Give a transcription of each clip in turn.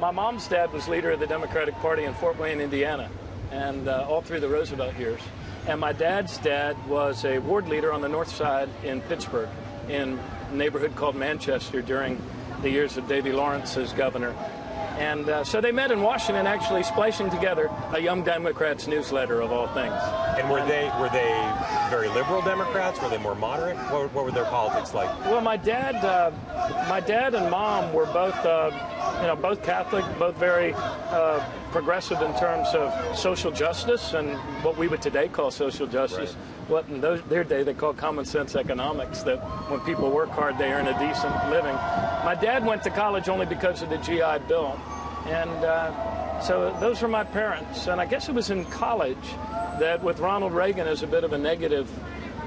my mom's dad was leader of the Democratic Party in Fort Wayne, Indiana, and all through the Roosevelt years. And my dad's dad was a ward leader on the north side in Pittsburgh, in a neighborhood called Manchester during the years of Davy Lawrence as governor. And so they met in Washington, actually splicing together a Young Democrats newsletter of all things. And were they very liberal Democrats? Were they more moderate? What were their politics like? Well, my dad and mom were both, both Catholic, both very progressive in terms of social justice and what we would today call social justice. Right. What in their day they call common sense economics, that when people work hard, they earn a decent living. My dad went to college only because of the GI Bill. And so those were my parents. And I guess it was in college that with Ronald Reagan as a bit of a negative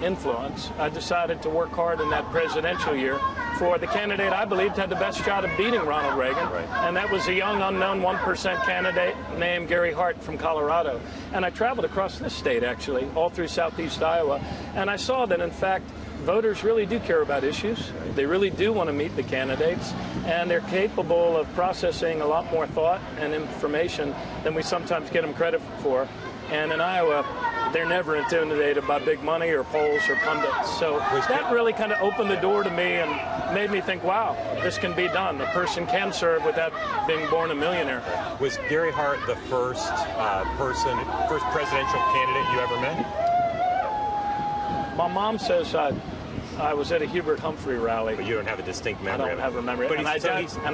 influence, I decided to work hard in that presidential year for the candidate I believed had the best shot of beating Ronald Reagan. Right. And that was a young, unknown 1% candidate named Gary Hart from Colorado. And I traveled across this state, actually, all through southeast Iowa. And I saw that, in fact, voters really do care about issues. They really do want to meet the candidates, and they're capable of processing a lot more thought and information than we sometimes get them credit for. And in Iowa, they're never intimidated by big money or polls or pundits. So that really kind of opened the door to me and made me think, wow, this can be done. A person can serve without being born a millionaire. Was Gary Hart the first presidential candidate you ever met? My mom says I was at a Hubert Humphrey rally. But you don't have a distinct memory. I don't have a memory. But and I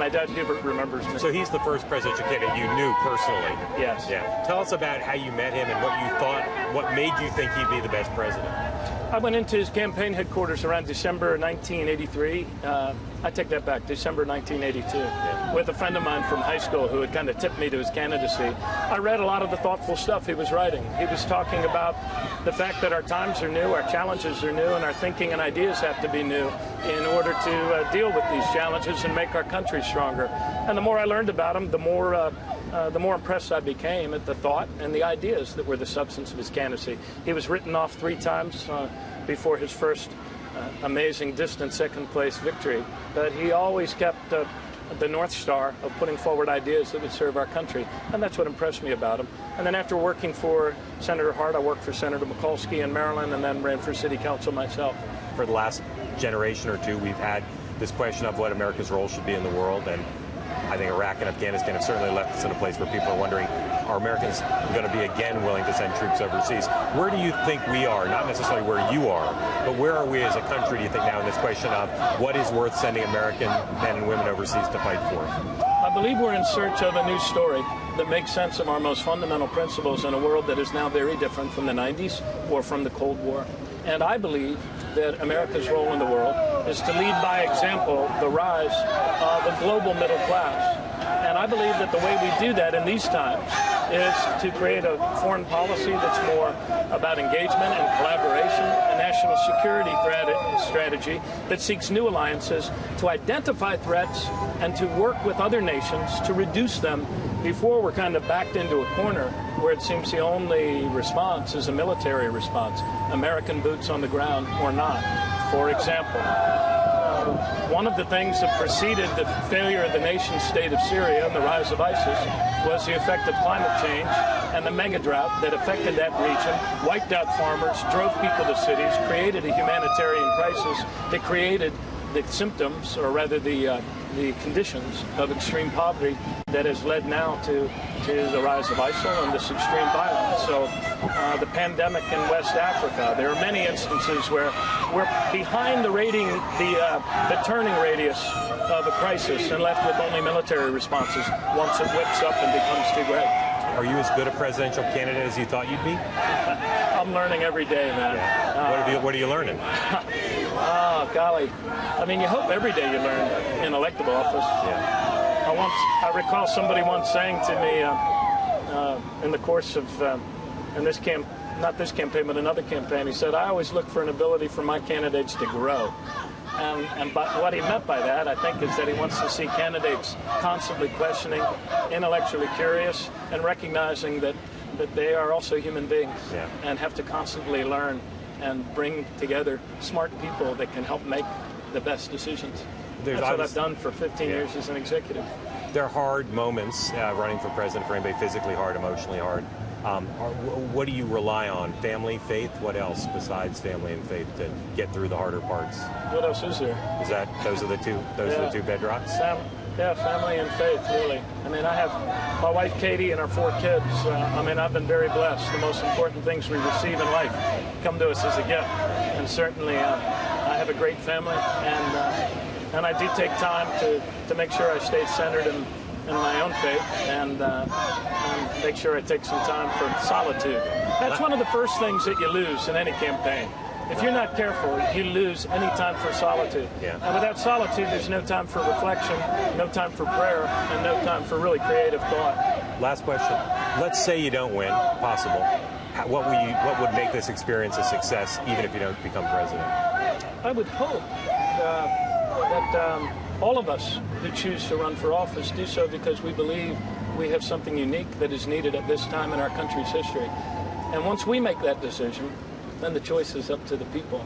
doubt Hubert remembers me. So he's the first presidential candidate you knew personally? Yes. Yeah. Tell us about how you met him and what you thought, what made you think he'd be the best president. I went into his campaign headquarters around December 1983. I take that back, December 1982, with a friend of mine from high school who had kind of tipped me to his candidacy. I read a lot of the thoughtful stuff he was writing. He was talking about the fact that our times are new, our challenges are new, and our thinking and ideas have to be new in order to deal with these challenges and make our country stronger. And the more I learned about him, the more impressed I became at the thought and the ideas that were the substance of his candidacy. He was written off 3 times before his first amazing distant second-place victory, but he always kept the North Star of putting forward ideas that would serve our country, and that's what impressed me about him. And then after working for Senator Hart, I worked for Senator Mikulski in Maryland and then ran for city council myself. For the last generation or two, we've had this question of what America's role should be in the world, and I think Iraq and Afghanistan have certainly left us in a place where people are wondering, are Americans going to be again willing to send troops overseas? Where do you think we are? Not necessarily where you are, but where are we as a country, do you think, now in this question of what is worth sending American men and women overseas to fight for? I believe we're in search of a new story that makes sense of our most fundamental principles in a world that is now very different from the 90s or from the Cold War. And I believe that America's role in the world is to lead by example the rise of a global middle class. And I believe that the way we do that in these times is to create a foreign policy that's more about engagement and collaboration, a national security strategy that seeks new alliances to identify threats and to work with other nations to reduce them before we're kind of backed into a corner where it seems the only response is a military response, American boots on the ground or not. For example, one of the things that preceded the failure of the nation state of Syria and the rise of ISIS was the effect of climate change and the mega drought that affected that region, wiped out farmers, drove people to cities, created a humanitarian crisis that created the symptoms, or rather the conditions of extreme poverty that has led now to the rise of ISIL and this extreme violence. So the pandemic in West Africa, there are many instances where we're behind the turning radius of a crisis and left with only military responses once it whips up and becomes too great. Are you as good a presidential candidate as you thought you'd be? I'm learning every day, man. Yeah. What are you learning? Oh, golly. I mean, you hope every day you learn in elective office. Yeah. I recall somebody once saying to me in the course of not this campaign, but another campaign, he said, I always look for an ability for my candidates to grow. And what he meant by that, I think, is that he wants to see candidates constantly questioning, intellectually curious, and recognizing that they are also human beings and have to constantly learn and bring together smart people that can help make the best decisions. That's what I've done for 15 years as an executive. There are hard moments running for president for anybody, physically hard, emotionally hard. What do you rely on? Family, faith? What else besides family and faith to get through the harder parts? What else is there? Those are the two bedrocks? Family and faith, really. I mean, I have my wife Katie and our 4 kids. I've been very blessed. The most important things we receive in life come to us as a gift, and certainly I have a great family, and I do take time to make sure I stay centered in my own faith, and make sure I take some time for solitude. That's one of the first things that you lose in any campaign. If you're not careful, you lose any time for solitude. Yeah. And without solitude, there's no time for reflection, no time for prayer, and no time for really creative thought. Last question. Let's say you don't win, possible. What would make this experience a success, even if you don't become president? I would hope that all of us who choose to run for office do so because we believe we have something unique that is needed at this time in our country's history. And once we make that decision, then the choice is up to the people.